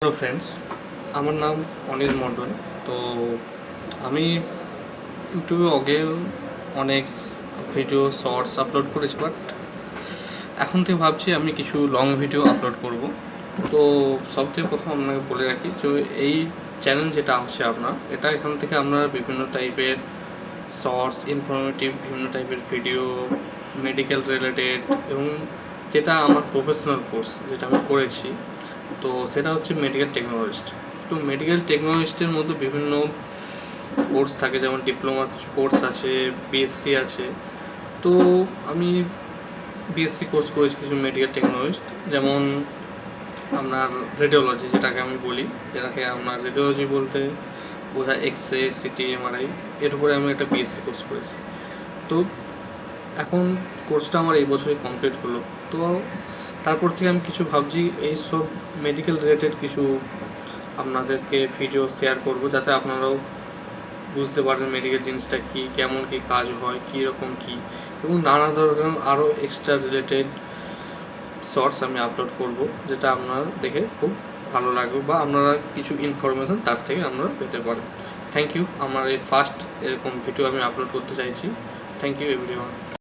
Hello friends, আমার নাম অনিল মণ্ডল। তো আমি ইউটিউবে আগেও অনেক ভিডিও শর্টস আপলোড করেছি, বাট এখন থেকে ভাবছি আমি কিছু লং ভিডিও আপলোড করব। তো সবথেকে প্রথম আপনাকে বলে রাখি যে এই চ্যানেল যেটা আছে আপনার, এখান থেকে আপনারা বিভিন্ন টাইপের শর্টস, ইনফরমেটিভ বিভিন্ন টাইপের ভিডিও, মেডিকেল রিলেটেড এবং যেটা আমার প্রফেশনাল কোর্স যেটা আমি করেছি, তো সেটা হচ্ছে মেডিকেল টেকনোলজিস্ট। তো মেডিকেল টেকনোলজিস্টের মধ্যে বিভিন্ন কোর্স থাকে, যেমন ডিপ্লোমার কিছু কোর্স আছে, বিএসসি আছে। তো আমি বিএসসি কোর্স করেছি কিছু মেডিকেল টেকনোলজিস্ট, যেমন আপনার রেডিওলজি যেটাকে আমি বলি, যেটাকে আপনার রেডিওলজি বলতে বোঝায় এক্স রে, সিটি, এমআরআই। এর উপরে আমি একটা বিএসসি কোর্স করেছি। তো এখন কোর্সটা আমার এই বছরই কমপ্লিট হলো। তো তারপর থেকে আমি কিছু ভাবছি এইসব মেডিকেল রিলেটেড কিছু আপনাদেরকে ভিডিও শেয়ার করব, যাতে আপনারাও বুঝতে পারেন মেডিকেল জিনিসটা কী, কেমন কী কাজ হয়, কী রকম কী, এবং নানা ধরনের আরও এক্সট্রা রিলেটেড শর্টস আমি আপলোড করব, যেটা আপনারা দেখে খুব ভালো লাগবে বা আপনারা কিছু ইনফরমেশান তার থেকে আপনারা পেতে পারেন। Thank you. আমার এই ফার্স্ট এরকম ভিডিও আমি আপলোড করতে চাইছি। Thank you everyone.